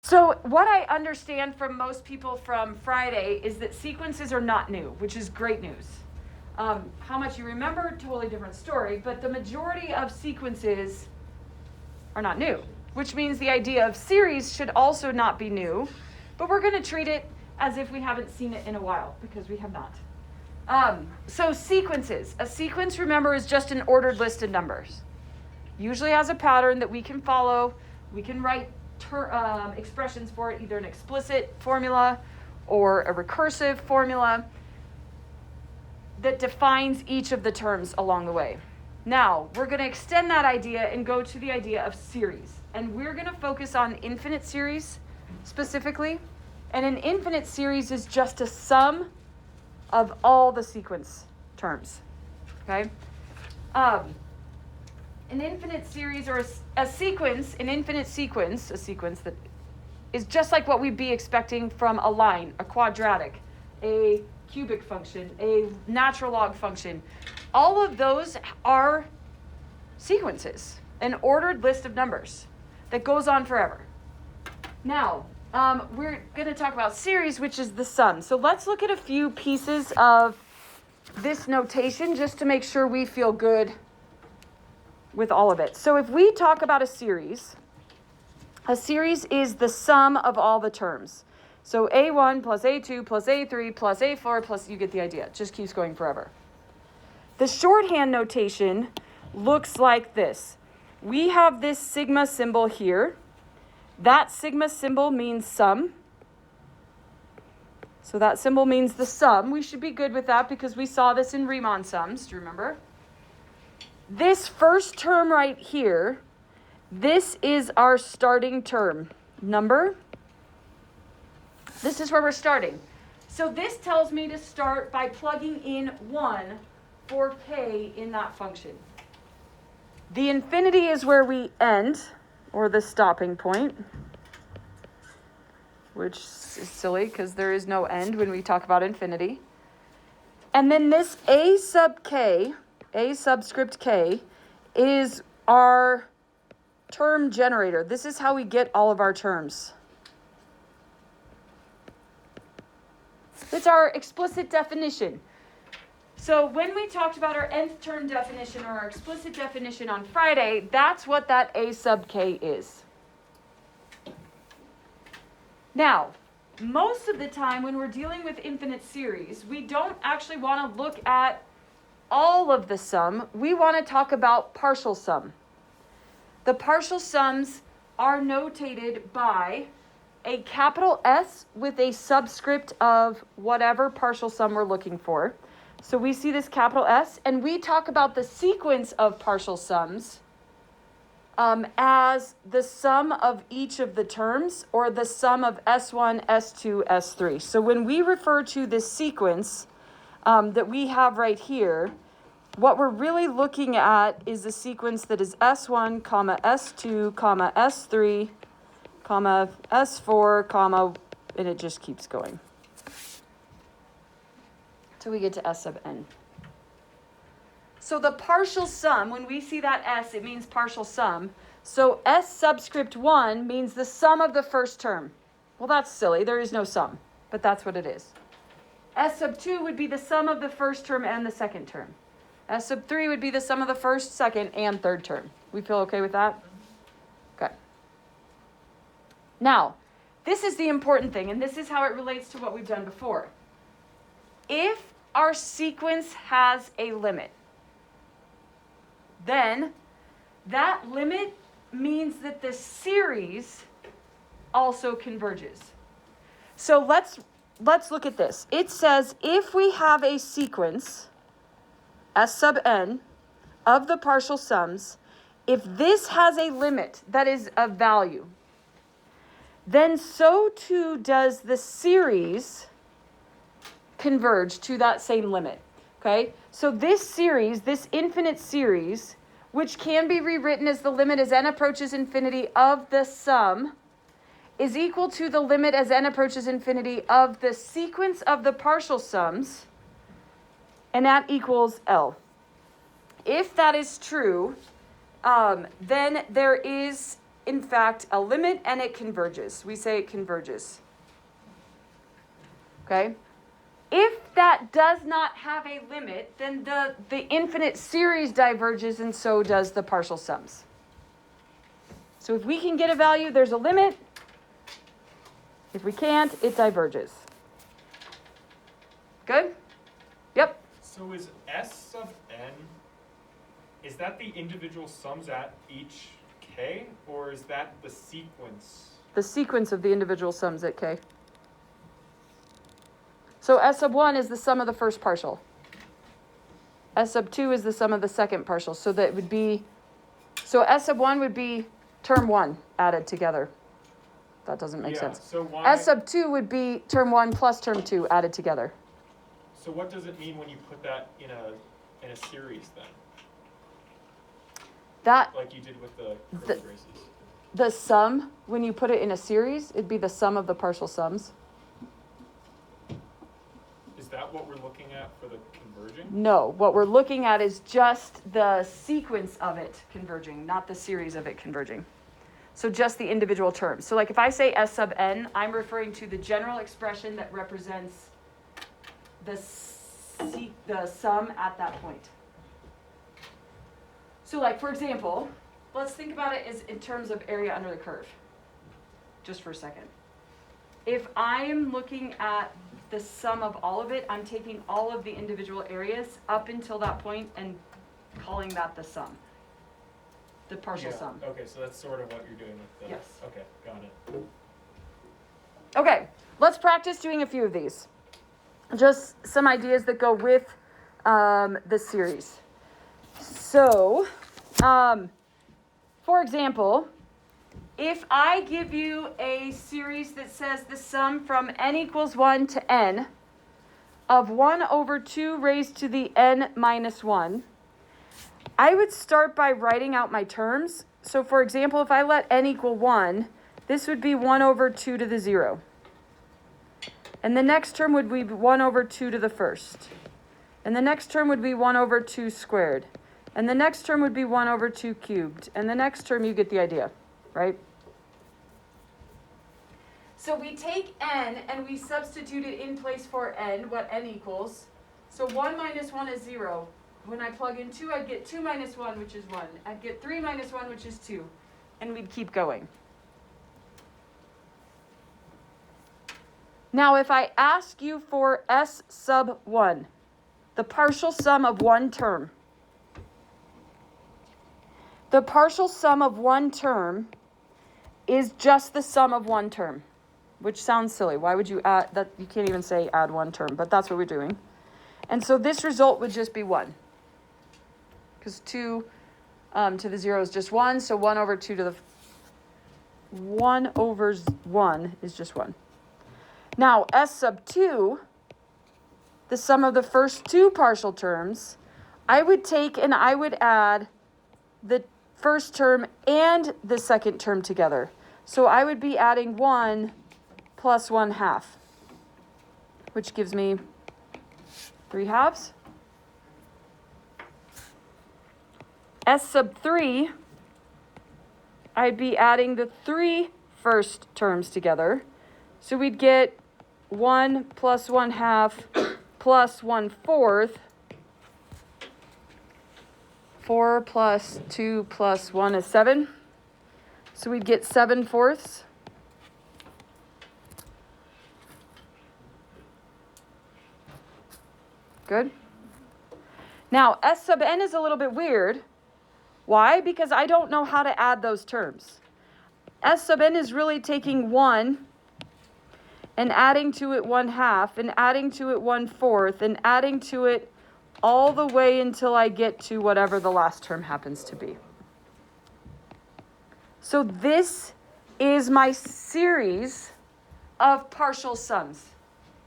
So what I understand from most people from Friday is that sequences are not new, which is great news. How much you remember, totally different story, but the majority of sequences are not new, which means the idea of series should also not be new, but we're going to treat it as if we haven't seen it in a while, because we have not. So sequences. A sequence, remember, is just an ordered list of numbers. Usually has a pattern that we can follow. We can write expressions for it, either an explicit formula or a recursive formula that defines each of the terms along the way. Now, we're going to extend that idea and go to the idea of series. And we're going to focus on infinite series specifically. And an infinite series is just a sum of all the sequence terms. Okay? An infinite series or a sequence, an infinite sequence, a sequence that is just like what we'd be expecting from a line, a quadratic, a cubic function, a natural log function. All of those are sequences, an ordered list of numbers that goes on forever. Now, we're going to talk about series, which is the sum. So let's look at a few pieces of this notation just to make sure we feel good with all of it. So if we talk about a series is the sum of all the terms. So A1 plus A2 plus A3 plus A4 plus, you get the idea. It just keeps going forever. The shorthand notation looks like this. We have this sigma symbol here. That sigma symbol means sum. So that symbol means the sum. We should be good with that because we saw this in Riemann sums. Do you remember? This first term right here, this is our starting term number. This is where we're starting. So this tells me to start by plugging in 1 for k in that function. The infinity is where we end, or the stopping point, which is silly because there is no end when we talk about infinity. And then this a subscript k, is our term generator. This is how we get all of our terms. It's our explicit definition. So when we talked about our nth term definition or our explicit definition on Friday, that's what that a sub k is. Now, most of the time when we're dealing with infinite series, we don't actually want to look at all of the sum. We want to talk about partial sum. The partial sums are notated by a capital S with a subscript of whatever partial sum we're looking for. So we see this capital S, and we talk about the sequence of partial sums as the sum of each of the terms, or the sum of S1, S2, S3. So when we refer to this sequence that we have right here, what we're really looking at is the sequence that is S1, comma, S2, comma, S3, comma, S4, comma, and it just keeps going till we get to S sub n. So the partial sum, when we see that S, it means partial sum. So S subscript 1 means the sum of the first term. Well, that's silly. There is no sum, but that's what it is. S sub 2 would be the sum of the first term and the second term. S sub 3 would be the sum of the first, second, and third term. We feel okay with that? Okay. Now, this is the important thing, and this is how it relates to what we've done before. If our sequence has a limit, then that limit means that the series also converges. So let's look at this. It says if we have a sequence, S sub n, of the partial sums, if this has a limit that is of value, then so too does the series converge to that same limit. Okay? So this series, this infinite series, which can be rewritten as the limit as n approaches infinity of the sum, is equal to the limit as n approaches infinity of the sequence of the partial sums, and that equals L. If that is true, then there is in fact, a limit and it converges. We say it converges. Okay? If that does not have a limit, then the infinite series diverges and so does the partial sums. So if we can get a value, there's a limit. If we can't, it diverges. Good? Yep. So is S sub n, is that the individual sums at each k, or is that the sequence? The sequence of the individual sums at k. So S sub 1 is the sum of the first partial. S sub 2 is the sum of the second partial. So that would be, so S sub 1 would be term 1 added together. That doesn't make sense. So why, S sub 2 would be term 1 plus term 2 added together. So what does it mean when you put that in a series then? That, Like you did with the curly braces. the sum, when you put it in a series, it'd be the sum of the partial sums. Is that what we're looking at for the converging? No, what we're looking at is just the sequence of it converging, not the series of it converging. So just the individual terms. So like if I say S sub n, I'm referring to the general expression that represents the sum at that point. So like, for example, let's think about it as in terms of area under the curve, just for a second. If I'm looking at the sum of all of it, I'm taking all of the individual areas up until that point and calling that the sum, the partial sum. Okay, so that's sort of what you're doing with the... Yes. Okay, got it. Okay, let's practice doing a few of these. Just some ideas that go with the series. So, for example, if I give you a series that says the sum from n equals 1 to n of 1 over 2 raised to the n minus 1, I would start by writing out my terms. So, for example, if I let n equal 1, this would be 1 over 2 to the 0. And the next term would be 1 over 2 to the first. And the next term would be 1 over 2 squared. And the next term would be 1 over 2 cubed. And the next term, you get the idea, right? So we take n and we substitute it in place for n, what n equals. So 1 minus 1 is 0. When I plug in 2, I'd get 2 minus 1, which is 1. I'd get 3 minus 1, which is 2. And we'd keep going. Now, if I ask you for S sub 1, the partial sum of one term, the partial sum of one term is just the sum of one term, which sounds silly. Why would you add that? You can't even say add one term, but that's what we're doing. And so this result would just be 1, because 2 to the 0 is just 1, so 1 over 2 to the 1 over 1 is just 1. Now, S sub 2, the sum of the first two partial terms, I would take and I would add the first term and the second term together. So I would be adding 1 plus 1/2, which gives me 3/2. S sub 3, I'd be adding the 3 first terms together. So we'd get 1 plus 1/2 plus 1/4. 4 plus 2 plus 1 is 7. So we'd get 7/4. Good. Now, S sub n is a little bit weird. Why? Because I don't know how to add those terms. S sub n is really taking 1 and adding to it 1/2 and adding to it 1/4 and adding to it all the way until I get to whatever the last term happens to be. So this is my series of partial sums.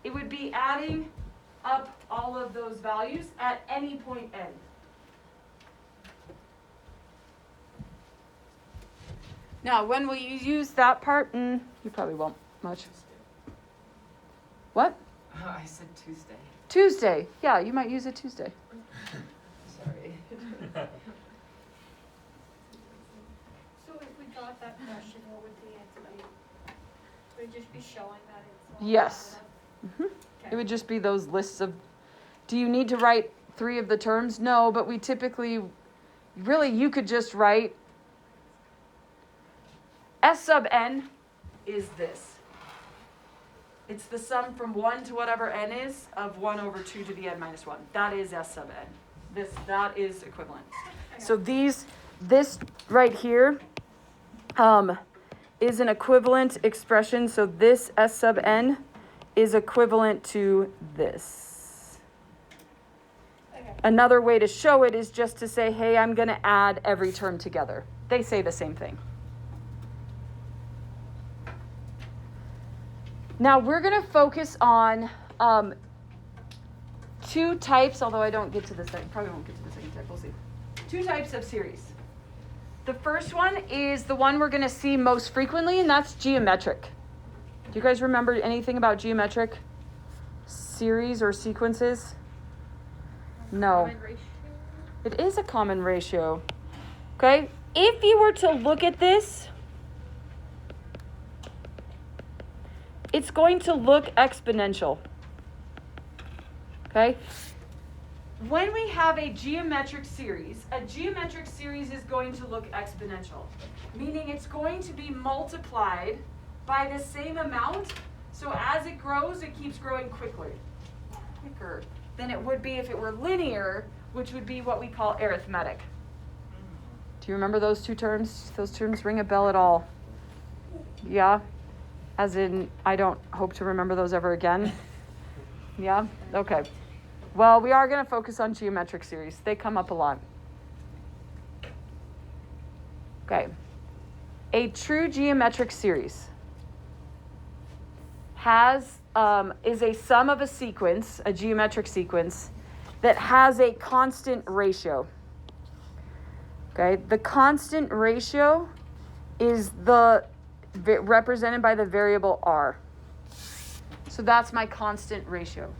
It would be adding up all of those values at any point n. Now, when will you use that part? You probably won't much. What? I said Tuesday. Tuesday. Yeah, you might use it Tuesday. Sorry. So if we go thought that question, what would the answer be? Would it just be showing that it's all Yes. added up? It would just be those lists of, do you need to write 3 of the terms? No, but we typically, really, you could just write S sub n is this. It's the sum from 1 to whatever n is of 1 over 2 to the n minus 1. That is S sub n. That is equivalent. So this right here is an equivalent expression. So this S sub n is equivalent to this. Okay. Another way to show it is just to say, hey, I'm going to add every term together. They say the same thing. Now we're going to focus on 2 types, although I don't get to the second, probably won't get to the second type, we'll see. 2 types of series. The first one is the one we're going to see most frequently, and that's geometric. Do you guys remember anything about geometric series or sequences? No. Common ratio? It is a common ratio. Okay? If you were to look at this, it's going to look exponential. Okay? When we have a geometric series is going to look exponential, meaning it's going to be multiplied by the same amount. So as it grows, it keeps growing quicker than it would be if it were linear, which would be what we call arithmetic. Do you remember those 2 terms? Those terms ring a bell at all? Yeah? As in, I don't hope to remember those ever again. Yeah? Okay. Well, we are going to focus on geometric series. They come up a lot. Okay. A true geometric series is a sum of a sequence, a geometric sequence, that has a constant ratio. Okay? The constant ratio is represented by the variable r. So that's my constant ratio.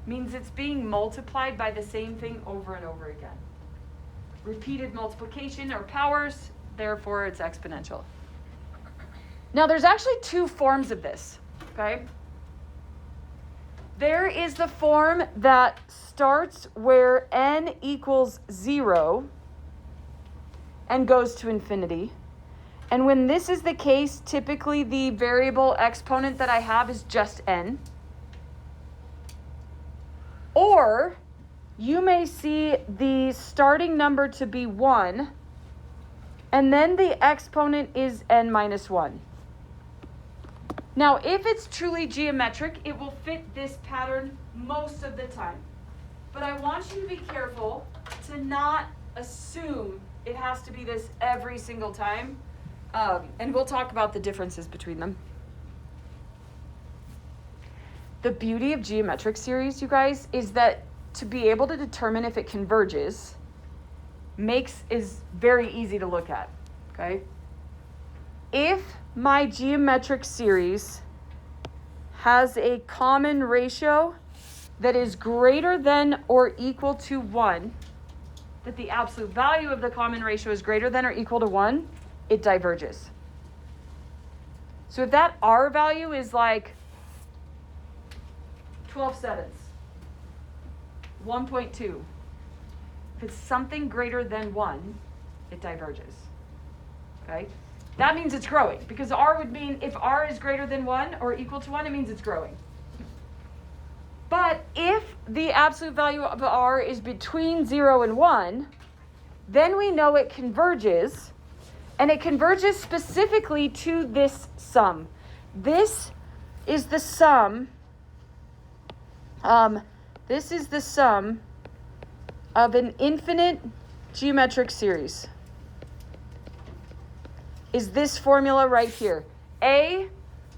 Means it's being multiplied by the same thing over and over again. Repeated multiplication or powers, therefore it's exponential. Now there's actually 2 forms of this, okay? There is the form that starts where n equals 0 and goes to infinity. And when this is the case, typically the variable exponent that I have is just n. Or you may see the starting number to be 1, and then the exponent is n minus 1. Now, if it's truly geometric, it will fit this pattern most of the time. But I want you to be careful to not assume it has to be this every single time. And we'll talk about the differences between them. The beauty of geometric series, you guys, is that to be able to determine if it converges is very easy to look at, okay? If my geometric series has a common ratio that is greater than or equal to 1, that the absolute value of the common ratio is greater than or equal to 1, it diverges. So if that r value is like 12/7, 1.2, if it's something greater than 1, it diverges. Okay? That means it's growing, because r would mean if r is greater than 1 or equal to 1, it means it's growing. But if the absolute value of r is between 0 and 1, then we know it converges, and it converges specifically to this sum. This is the sum. This is the sum of an infinite geometric series. Is this formula right here? A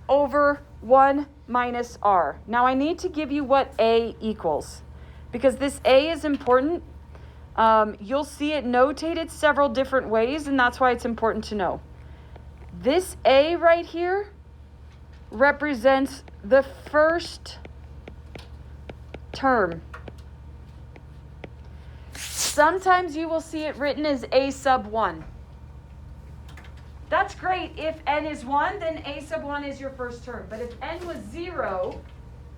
over 1 minus r. Now I need to give you what a equals, because this a is important. You'll see it notated several different ways, and that's why it's important to know. This a right here represents the first term. Sometimes you will see it written as a sub 1. That's great. If n is 1, then a sub 1 is your first term. But if n was 0,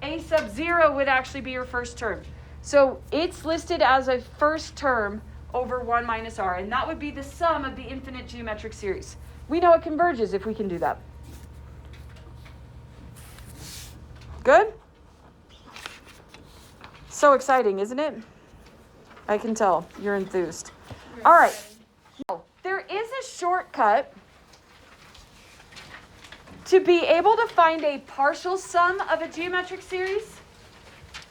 a sub 0 would actually be your first term. So it's listed as a first term over 1 minus r, and that would be the sum of the infinite geometric series. We know it converges if we can do that. Good? So exciting, isn't it? I can tell you're enthused. All right. Now, there is a shortcut to be able to find a partial sum of a geometric series.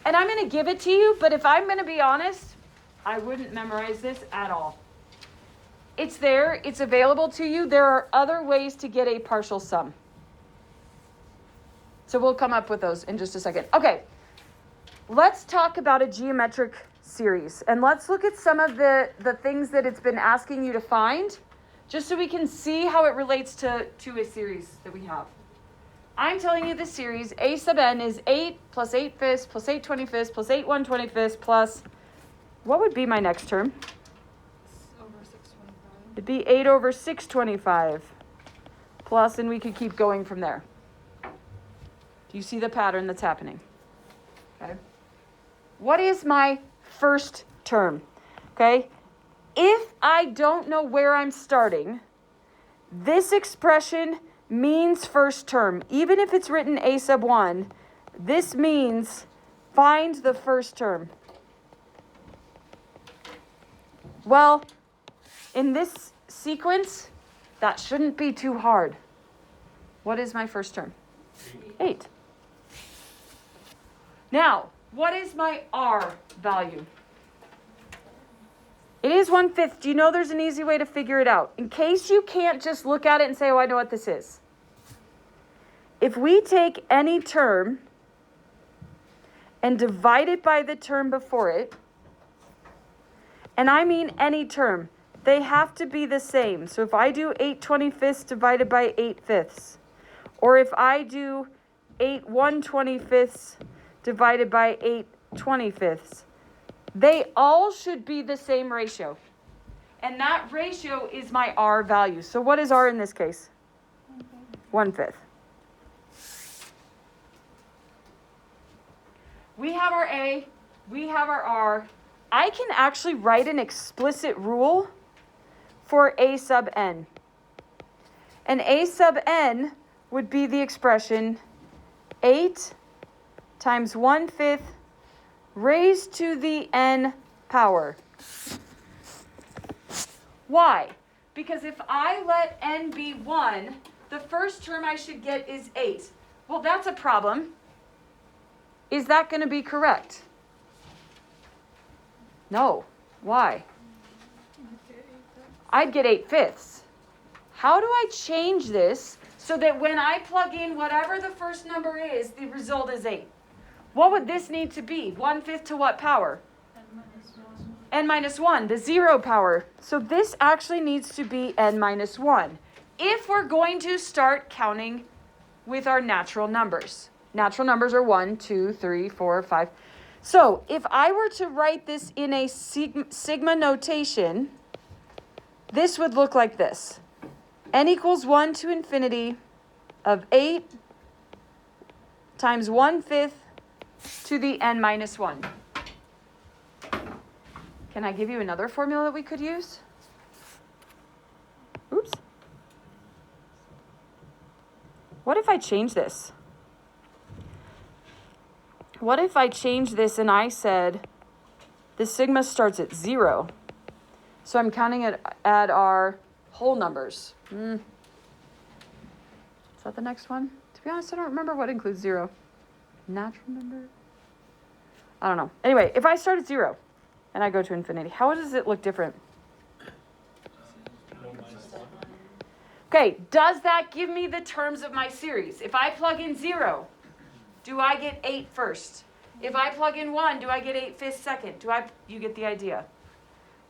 And I'm going to give it to you, but if I'm going to be honest, I wouldn't memorize this at all. It's there. It's available to you. There are other ways to get a partial sum. So we'll come up with those in just a second. Okay, let's talk about a geometric series. And let's look at some of the things that it's been asking you to find, just so we can see how it relates to a series that we have. I'm telling you the series a sub n is 8 plus 8 fifths plus 8 25ths plus 8 1/25ths plus, what would be my next term? Over 625. It'd be 8 over 625 plus, and we could keep going from there. Do you see the pattern that's happening? Okay. What is my first term? Okay. If I don't know where I'm starting, this expression means first term. Even if it's written a sub 1, this means find the first term. Well, in this sequence, that shouldn't be too hard. What is my first term? 8. Now, what is my r value? It is 1/5. Do you know there's an easy way to figure it out? In case you can't just look at it and say, oh, I know what this is. If we take any term and divide it by the term before it, and I mean any term, they have to be the same. So if I do 8 25ths divided by 8 fifths, or if I do 8 1/25ths divided by 8 25ths, they all should be the same ratio. And that ratio is my r value. So what is r in this case? 1/5. We have our a, we have our r. I can actually write an explicit rule for a sub n. And a sub n would be the expression 8 times 1/5 raised to the n power. Why? Because if I let n be 1, the first term I should get is 8. Well, that's a problem. Is that going to be correct? No. Why? I'd get 8 fifths. How do I change this so that when I plug in whatever the first number is, the result is 8? What would this need to be? 1/5 to what power? N minus 1, the 0 power. So this actually needs to be n minus 1 if we're going to start counting with our natural numbers. Natural numbers are 1, 2, 3, 4, 5. So if I were to write this in a sigma notation, this would look like this. N equals 1 to infinity of 8 times 1/5 to the n minus 1. Can I give you another formula that we could use? Oops. What if I change this? What if I change this and I said the sigma starts at 0? So I'm counting it at our whole numbers. Is that the next one? To be honest, I don't remember what includes 0. Natural number? I don't know. Anyway, if I start at 0 and I go to infinity, how does it look different? Okay, does that give me the terms of my series? If I plug in 0, do I get 8 first? If I plug in 1, do I get 8 fifths second? You get the idea.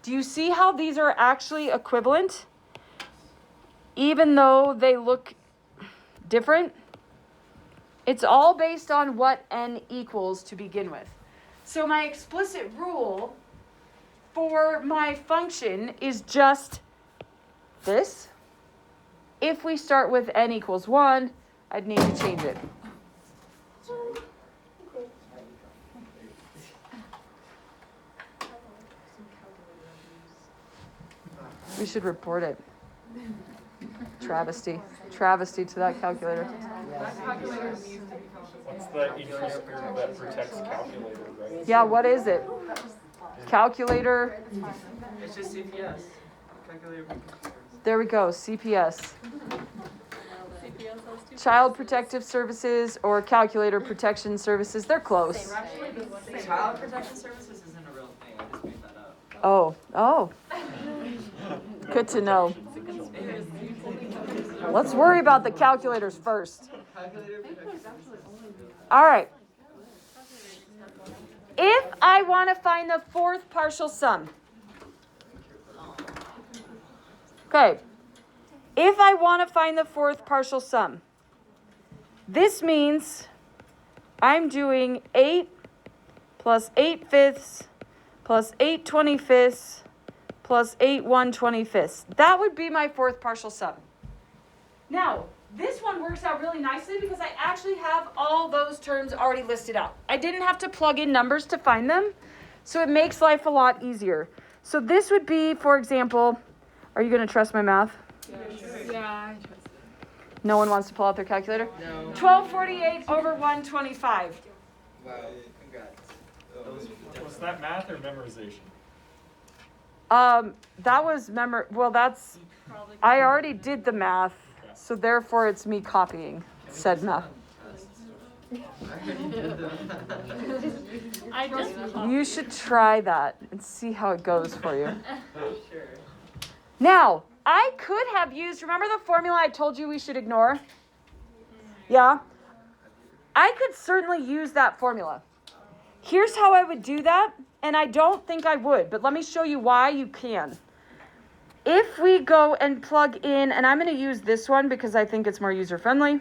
Do you see how these are actually equivalent? Even though they look different? It's all based on what n equals to begin with. So my explicit rule for my function is just this. if we start with n equals 1, I'd need to change it. We should report it. Travesty to that calculator. What's the interest that protects calculator, right? Yeah, what is it? Calculator. It's just CPS. Calculator. There we go, CPS. Child Protective Services or Calculator Protection Services. They're close. Child protection services isn't a real thing. I just made that up. Oh. Good to know. Let's worry about the calculators first. All right. If I want to find the fourth partial sum. Okay. If I want to find the fourth partial sum, this means I'm doing 8 plus 8 fifths plus 8 25ths plus 8 1/25. That would be my fourth partial sum. Now, this one works out really nicely because I actually have all those terms already listed out. I didn't have to plug in numbers to find them, so it makes life a lot easier. So this would be, for example, are you going to trust my math? Yeah, I trust No one wants to pull out their calculator? No. 1248 over 125. Wow. Congrats. Was that math or memorization? That was that's, I already did the math, so therefore it's me copying said math. I just You should try that and see how it goes for you. Sure. Now, I could have used, remember the formula I told you we should ignore? Yeah? I could certainly use that formula. Here's how I would do that, and I don't think I would, but let me show you why you can. If we go and plug in, and I'm going to use this one because I think it's more user-friendly.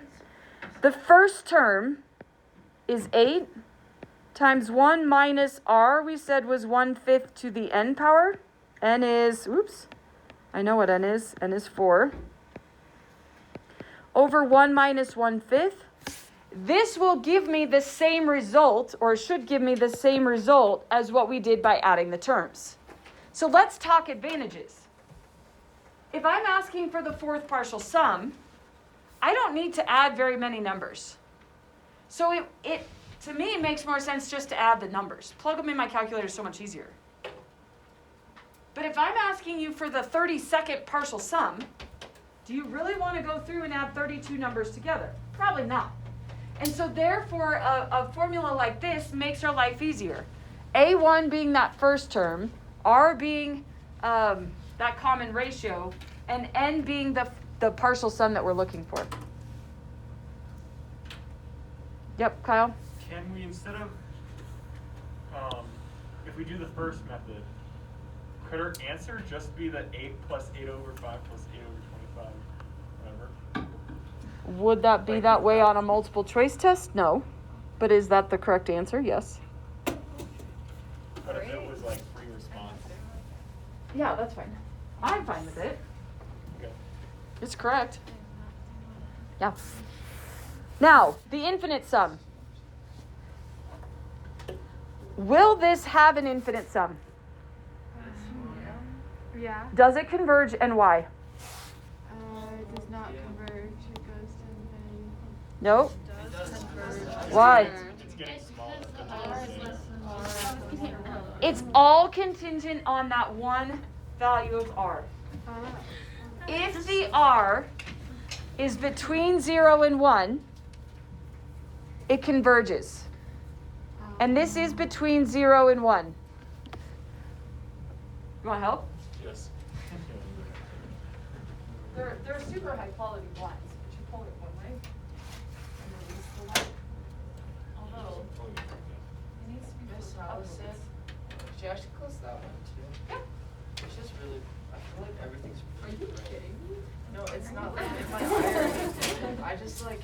The first term is 8 times 1 minus r, we said was 1/5 to the n power. N is, I know what n is. N is 4. Over 1 minus 1/5. This will give me the same result, or should give me the same result as what we did by adding the terms. So let's talk advantages. If I'm asking for the fourth partial sum, I don't need to add very many numbers. So it to me, it makes more sense just to add the numbers. Plug them in my calculator is so much easier. But if I'm asking you for the 32nd partial sum, do you really want to go through and add 32 numbers together? Probably not. And so therefore, a formula like this makes our life easier. A1 being that first term, R being that common ratio, and N being the partial sum that we're looking for. Yep, Kyle? Can we, instead of, if we do the first method, could our answer just be the 8 plus 8 over 5 plus 8 over 25, whatever? Would that be that way on a multiple choice test? No. But is that the correct answer? Yes. But if it was like free response? Yeah, that's fine. I'm fine with it. Okay. It's correct. Yeah. Now, the infinite sum. Will this have an infinite sum? Yeah. Does it converge and why? It does not converge. It goes to infinity. No. It does converge. Why? It's getting smaller. It's all contingent on that one value of r. If the r is between 0 and 1, it converges. And this is between 0 and 1. You want help? Yes. They're super high quality blinds, but you pull it one way and release the light. Although it needs to be Miss closed up a Allison, bit. should I actually close that one too? Yeah. It's just really, I feel like everything's. Are you kidding me? No, it's not like in my ear. I just like,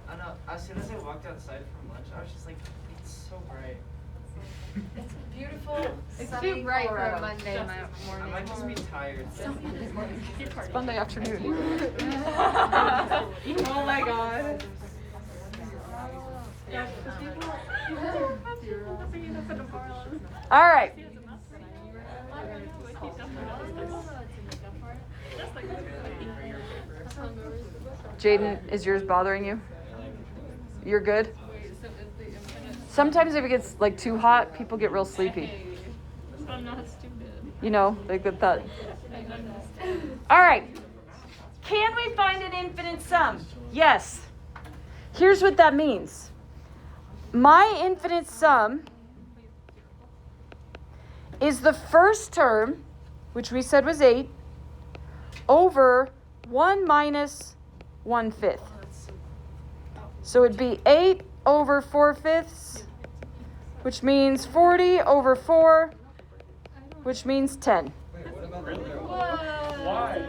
I don't know, as soon as I walked outside from lunch, I was just like, it's so bright. It's beautiful, It's sunny too bright for Colorado. a Monday I morning. might just be tired. It's Monday afternoon. Oh my god. All right. Jaden, is yours bothering you? You're good? Sometimes if it gets like too hot, people get real sleepy. I'm not stupid. You know, like with that. All right. Can we find an infinite sum? Yes. Here's what that means. My infinite sum is the first term, which we said was 8, over 1 minus 1/5. So it'd be 8 over 4/5, which means 40 over 4, which means 10. Why?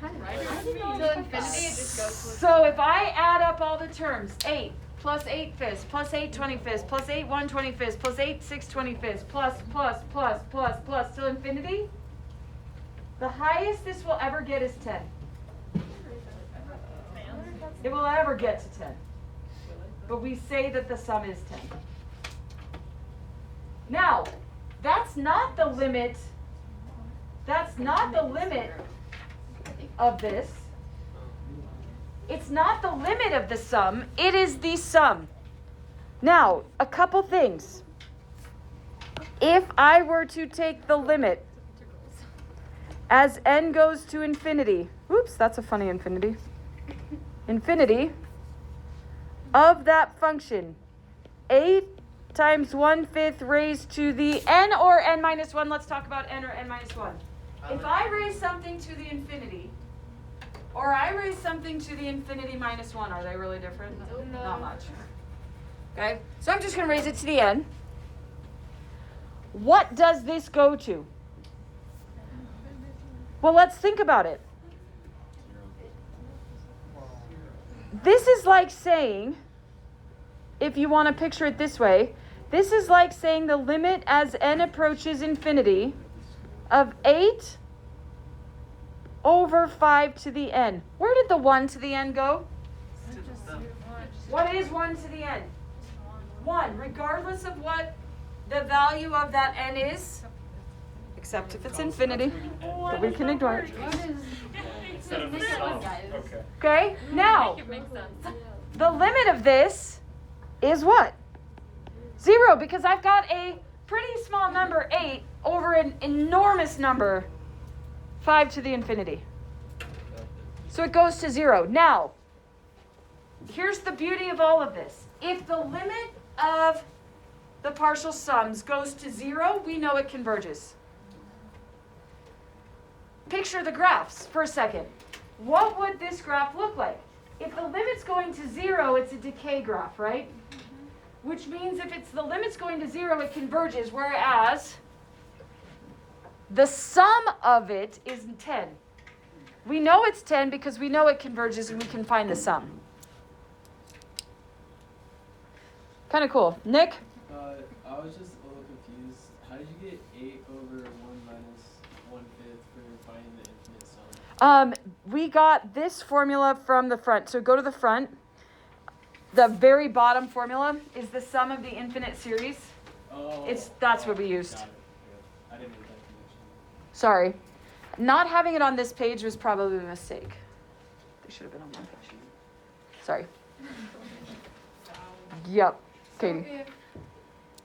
Till infinity, it just goes with. So if I add up all the terms, 8 plus 8/5 plus 8 25ths plus 8 1/25ths plus 8 6/25ths plus till infinity, the highest this will ever get is 10. It will ever get to 10. But we say that the sum is 10. Now, that's not the limit. That's not the limit of this. It's not the limit of the sum, it is the sum. Now, a couple things. If I were to take the limit as n goes to infinity, oops, that's a funny infinity. Infinity of that function, 8 times 1/5 raised to the n or n minus 1, let's talk about n or n minus 1. If I raise something to the infinity, or I raise something to the infinity minus 1, are they really different? No. Not much. Okay, so I'm just going to raise it to the n. What does this go to? Well, let's think about it. This is like saying, if you want to picture it this way, this is like saying the limit as n approaches infinity of 8 over 5 to the n. Where did the 1 to the n go? What is 1 to the n? 1, regardless of what the value of that n is, except if it's infinity, but we can ignore it. Instead of the sum. Okay. Okay, now, the limit of this is what? 0, because I've got a pretty small number, 8, over an enormous number, 5 to the infinity. So it goes to 0. Now, here's the beauty of all of this. If the limit of the partial sums goes to 0, we know it converges. Picture the graphs for a second. What would this graph look like? If the limit's going to 0, it's a decay graph, right? Which means if it's the limit's going to 0, it converges, whereas the sum of it is 10. We know it's 10 because we know it converges and we can find the sum. Kind of cool. Nick? I was just a little confused. How did you get 8 over 1 minus 1/5 for finding the infinite sum? We got this formula from the front. So go to the front. The very bottom formula is the sum of the infinite series. Oh, That's what we used. Got it. Okay. I didn't make that connection. Sorry. Not having it on this page was probably a mistake. They should have been on one page. Sorry. Yep. Katie. So if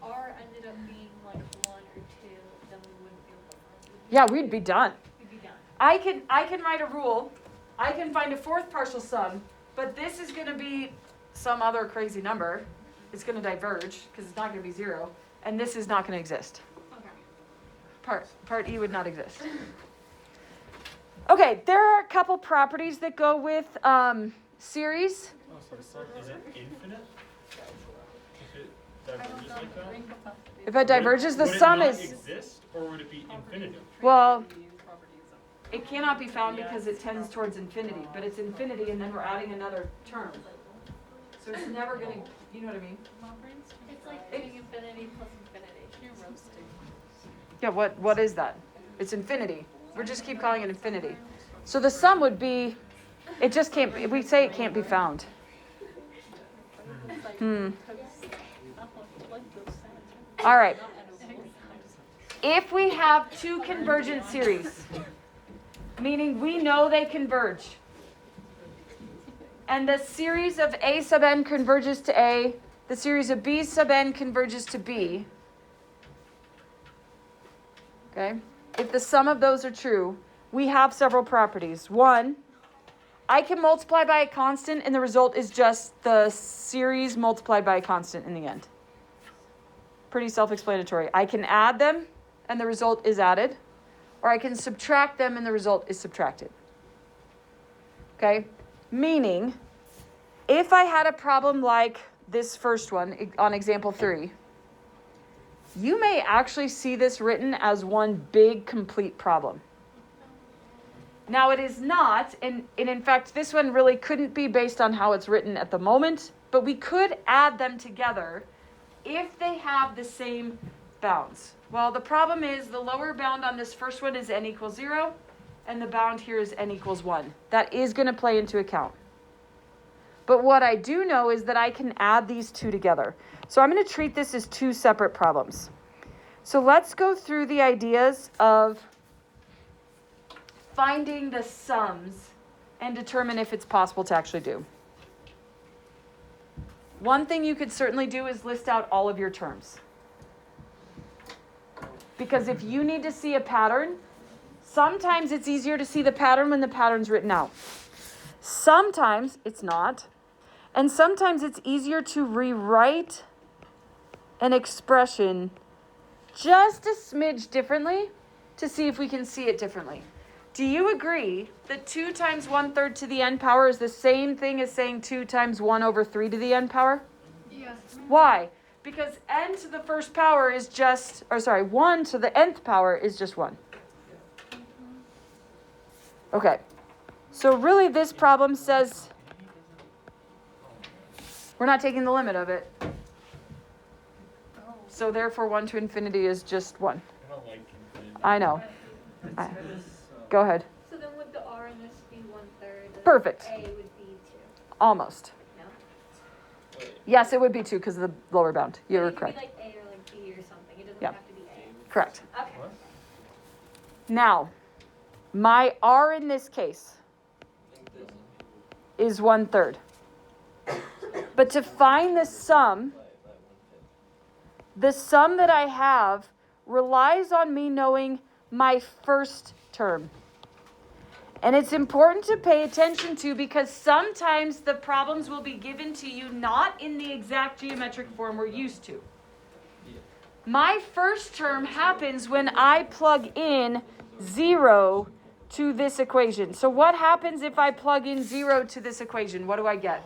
R ended up being like 1 or 2, then we wouldn't be able to find it. Yeah, we'd be done. We'd be done. I can write a rule. I can find a fourth partial sum, but this is going to be some other crazy number. It's going to diverge because it's not going to be 0, and this is not going to exist. Okay. Part E would not exist. Okay, there are a couple properties that go with series. Oh, so the sum is it infinite? If it diverges like that? If it diverges, the Would it sum not is, exist, or would it be infinitive? well, it cannot be found because it tends towards infinity, but it's infinity and then we're adding another term. So it's never gonna, you know what I mean? It's like doing infinity plus infinity. You're roasting. Yeah, what is that? It's infinity. We just keep calling it infinity. So the sum would be, it just can't, we say it can't be found. All right. If we have two convergent series, meaning we know they converge, and the series of A sub n converges to A, the series of B sub n converges to B, okay? If the sum of those are true, we have several properties. One, I can multiply by a constant and the result is just the series multiplied by a constant in the end. Pretty self-explanatory. I can add them and the result is added, or I can subtract them and the result is subtracted. Okay? Meaning, if I had a problem like this first one on example 3, you may actually see this written as one big complete problem. Now it is not, and in fact this one really couldn't be based on how it's written at the moment, but we could add them together if they have the same bounds. Well, the problem is the lower bound on this first one is n equals 0, and the bound here is n equals 1. That is going to play into account. But what I do know is that I can add these two together. So I'm going to treat this as two separate problems. So let's go through the ideas of finding the sums and determine if it's possible to actually do. One thing you could certainly do is list out all of your terms. Because if you need to see a pattern, sometimes it's easier to see the pattern when the pattern's written out. Sometimes it's not. And sometimes it's easier to rewrite an expression just a smidge differently to see if we can see it differently. Do you agree that 2 times 1/3 to the n power is the same thing as saying 2 times 1/3 to the n power? Yes. Why? Because n to the first power is just, 1 to the nth power is just 1. Okay. So really this problem says we're not taking the limit of it. So therefore 1 to infinity is just 1. I don't like infinity. I know. Go ahead. So then would the R in this be 1/3? Perfect. A would be 2. Almost. No? Yes, it would be 2 because of the lower bound. You're It could correct. be like A or like B or something. It doesn't Yeah. have to be A. Correct. Okay. What? Now, my R in this case is 1/3. But to find the sum that I have relies on me knowing my first term. And it's important to pay attention to because sometimes the problems will be given to you not in the exact geometric form we're used to. My first term happens when I plug in 0 to this equation. So what happens if I plug in 0 to this equation? What do I get?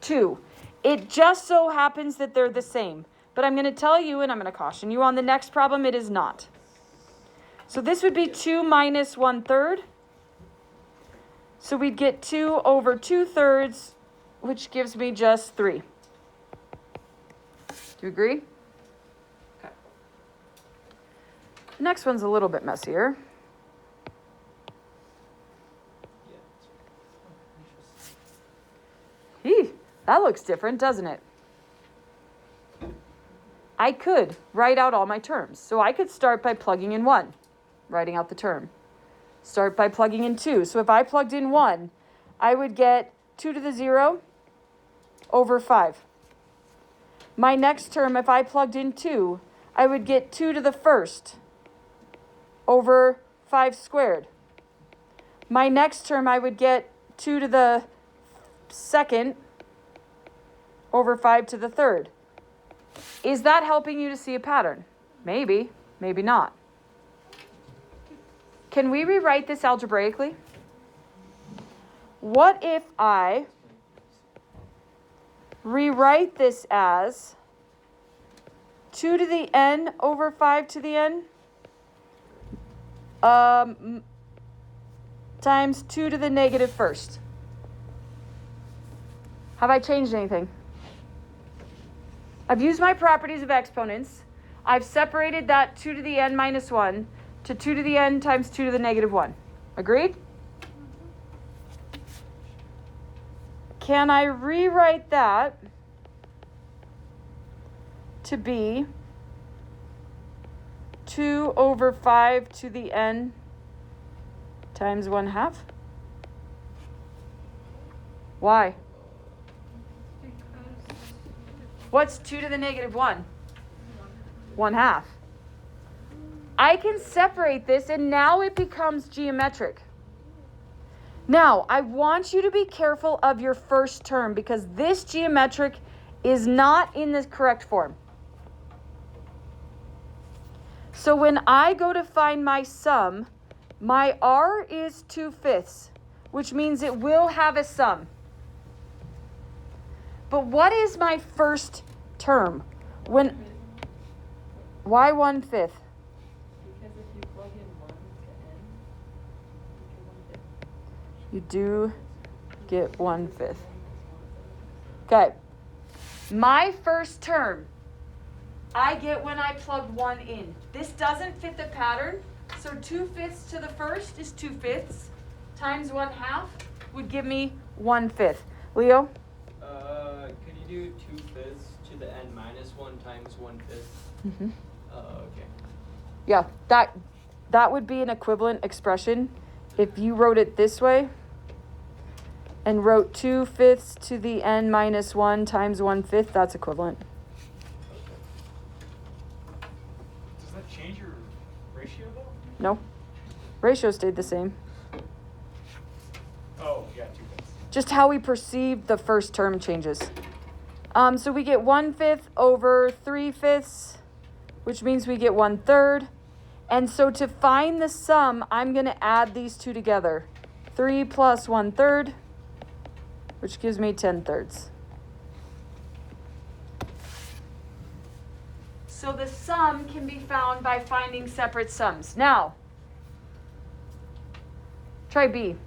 2. It just so happens that they're the same. But I'm going to tell you, and I'm going to caution you, on the next problem, it is not. So this would be 2 minus 1/3. So we'd get 2 over 2/3, which gives me just 3. Do you agree? Okay. The next one's a little bit messier. That looks different, doesn't it? I could write out all my terms. So I could start by plugging in 1, writing out the term. Start by plugging in 2. So if I plugged in 1, I would get 2 to the 0 over 5. My next term, if I plugged in 2, I would get 2 to the first over 5 squared. My next term, I would get 2 to the second over 5 to the third. Is that helping you to see a pattern? Maybe, maybe not. Can we rewrite this algebraically? What if I rewrite this as 2 to the n over 5 to the n times 2 to the negative first? How Have I changed anything? I've used my properties of exponents. I've separated that 2 to the n minus 1 to 2 to the n times 2 to the negative 1. Agreed? Can I rewrite that to be 2 over 5 to the n times 1/2? Why? What's 2 to the negative 1? 1/2. I can separate this and now it becomes geometric. Now, I want you to be careful of your first term because this geometric is not in the correct form. So when I go to find my sum, my r is 2/5, which means it will have a sum. But what is my first term? Why 1/5? Because if you plug in 1 to n, you You do get 1/5. Okay. My first term, I get when I plug 1 in. This doesn't fit the pattern, so 2/5 to the first is 2/5 times 1/2 would give me 1/5. Leo? Could you do 2/5 to the n minus 1 times 1/5? Mm-hmm. Okay. Yeah, that would be an equivalent expression if you wrote it this way and wrote 2/5 to the n minus 1 times 1/5, that's equivalent. Does that change your ratio though? No, ratio stayed the same. Oh, yeah, 2/5. Just how we perceive the first term changes. So we get 1/5 over 3/5, which means we get 1/3. And so to find the sum, I'm going to add these two together. 3 plus 1/3, which gives me 10/3. So the sum can be found by finding separate sums. Now, try B.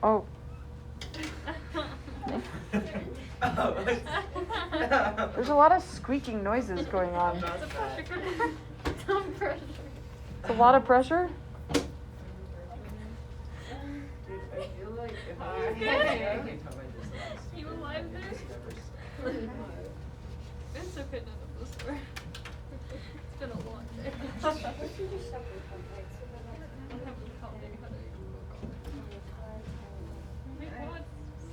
Oh. There's a lot of squeaking noises going on. Some pressure. It's a lot of pressure. Dude, I feel like if I Good. I can't tell my distance. You alive there? It's okay, none of us were. It's been a long day. I'm having counting headache. Wait, what?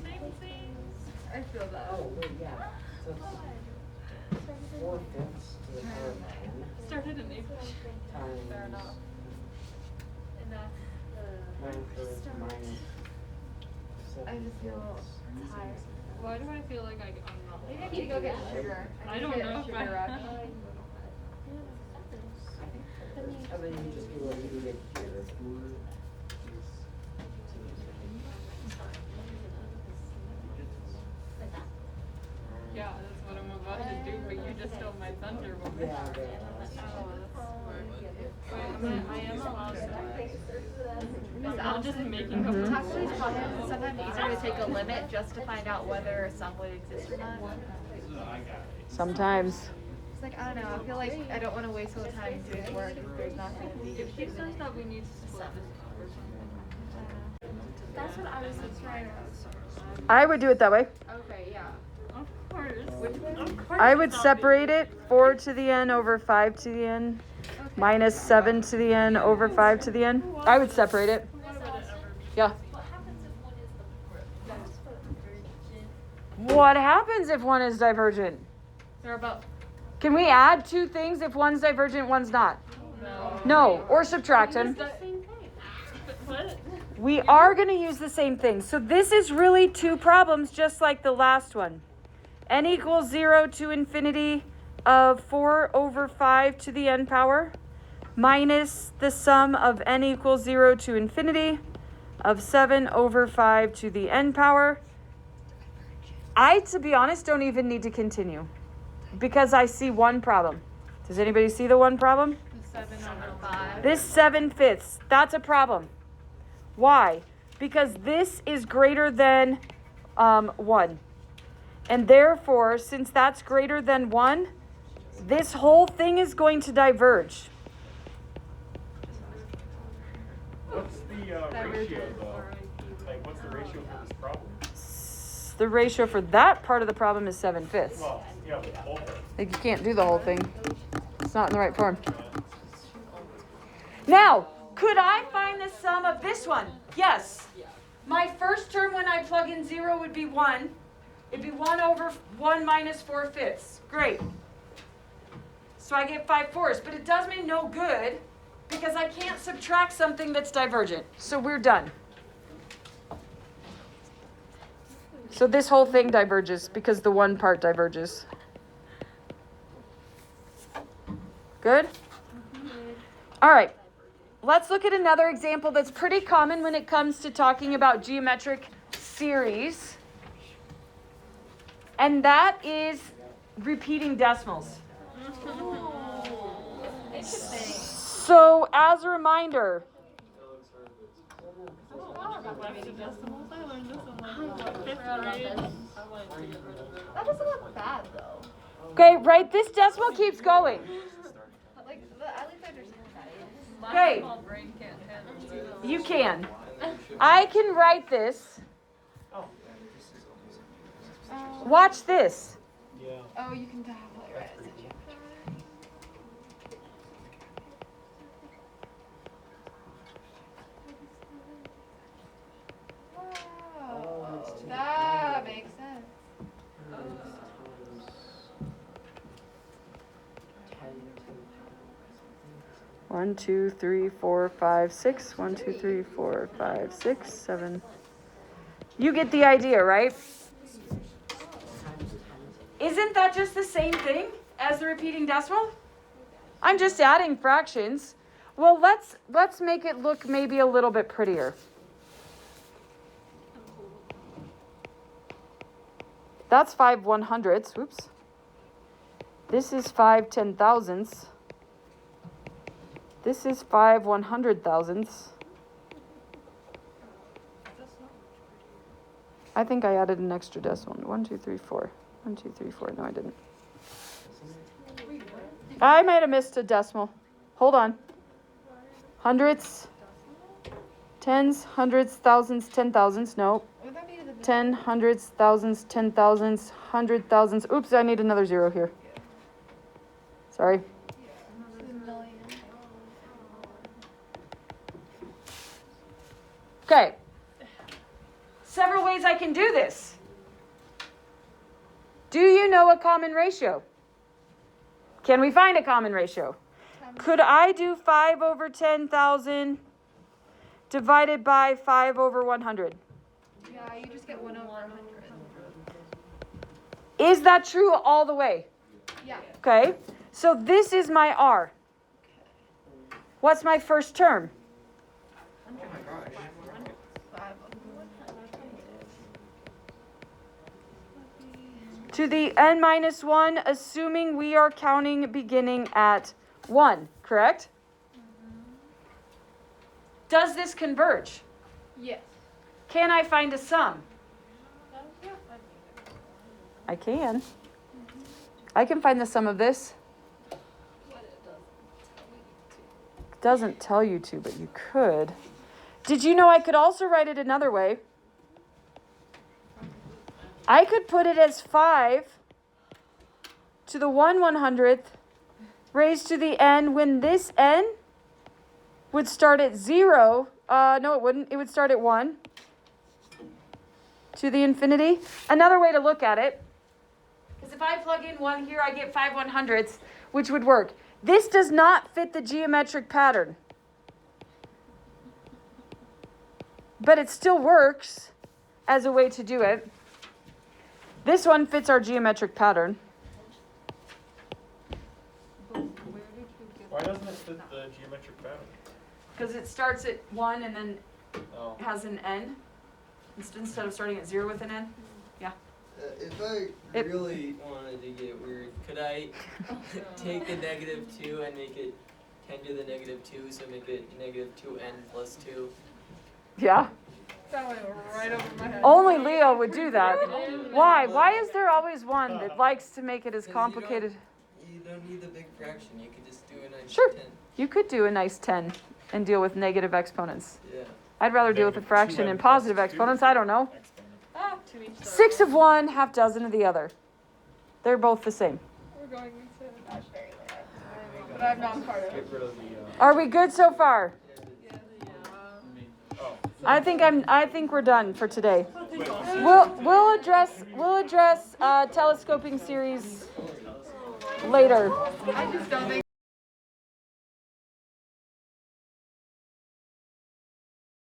Same things. I feel that. Oh, wait, yeah. So it's 4/5 to the power of n Started in April. times Fair enough. And that's 1/3 minus I just feel 7/5. tired. Why do I feel like I'm not? Maybe I need to go get sugar. I don't know if Sugar rush. And then you just go like you get here. Yeah, that's what I'm about to do, but you just stole my thunder. Yeah, yeah. Oh, that's smart. Wait, I am allowed to. I'm just making up. Talk to these problems. It's sometimes easier to take a limit just to find out whether a sum would exist or not. Sometimes. It's like, I don't know, I feel like I don't want to waste all the time doing work if there's not going to be. If she says that we need to split this up or something. That's what I was trying to. I would do it that way. Okay, yeah. Of course. Of course. I would separate it 4 to the n over 5 to the n minus 7 to the n over 5 to the n. I would separate it. Why would it ever be? Yeah. What happens if one is the What happens if one is divergent? They're about. Can we add two things if one's divergent, one's not? No. No, or subtract them. What? We are going to use the same thing. So this is really two problems just like the last one. N equals 0 to infinity of 4 over 5 to the n power minus the sum of n equals 0 to infinity of 7 over 5 to the n power. I, to be honest, don't even need to continue because I see one problem. Does anybody see the one problem? 7 over 5. This 7/5, that's a problem. Why? because this is greater than 1. And therefore, since that's greater than 1, this whole thing is going to diverge. What's the ratio though? Like, what's the ratio for this problem? The ratio for that part of the problem is 7/5. Well, yeah, but the whole thing. Like, you can't do the whole thing. It's not in the right form. Now, could I find the sum of this one? Yes. My first term when I plug in 0 would be 1. It'd be 1 over 1 minus 4/5. Great. So I get 5/4, but it does me no good because I can't subtract something that's divergent. So we're done. So this whole thing diverges because the one part diverges. Good? All right. Let's look at another example that's pretty common when it comes to talking about geometric series. And that is repeating decimals. So as a reminder, I learned this in like 5th grade. That doesn't look bad though. okay, right? This decimal keeps going. Like, at least I understand that. Okay. My small brain can't handle zero. You can. I can write this. Watch this. Yeah. Oh, you can definitely write it. Wow. That makes sense. 1, 2, 3, 4, 5, 6. 1, 2, 3, 4, 5, 6, 7. You get the idea, right? Isn't that just the same thing as the repeating decimal? I'm just adding fractions. Well, let's make it look maybe a little bit prettier. That's 5 100ths. Oops. This is 5 10,000ths. This is 5 100,000ths. I think I added an extra decimal. 1, 2, 3, 4. 1, 2, 3, 4. No, I didn't. I might have missed a decimal. Hold on. Hundredths, tens, hundreds, thousands, 10,000s. No. Would that be the 10, hundreds, thousands, 10,000s, 100,000s. Oops, I need another 0 here. Sorry. million? Okay. Several ways I can do this. Do you know a common ratio? Can we find a common ratio? Could I do 5 over 10,000 divided by 5 over 100? Yeah, you just get 1 over 100. Is that true all the way? Yeah. Okay. So this is my R. What's my first term? To the n minus 1, assuming we are counting beginning at 1, correct? Does this converge? Yes. Can I find a sum? I can. I can find the sum of this. It doesn't tell you to, but you could. Did you know I could also write it another way? I could put it as 5 to the 1 100th raised to the n when this n would start at 0. No, it wouldn't. It would start at 1 to the infinity. Another way to look at it is if I plug in 1 here, I get 5 100ths, which would work. This does not fit the geometric pattern, but it still works as a way to do it. This one fits our geometric pattern. Why doesn't it fit the geometric pattern? Because it starts at 1 and then Oh. has an n instead of starting at 0 with an n. Yeah. If I It- really wanted to get weird, could I take a -2 and make it 10 to the -2, so make it -2n plus 2? Yeah. That went right over my head. Only Leo would do that. Why? Why is there always one that likes to make it as 'Cause complicated? You don't need the big fraction. You could just do a nice Sure. 10. You could do a nice 10 and deal with negative exponents. Yeah. I'd rather deal with a Negative fraction 2n and plus positive 2 exponents. I don't know. exponent. Ah, to each their 6 own. of one, half dozen of the other. They're both the same. We're going into imaginary land. But I'm not part of it. Get rid of the, Are we good so far? oh, I think we're done for today. wait, We'll address telescoping series later. I just don't think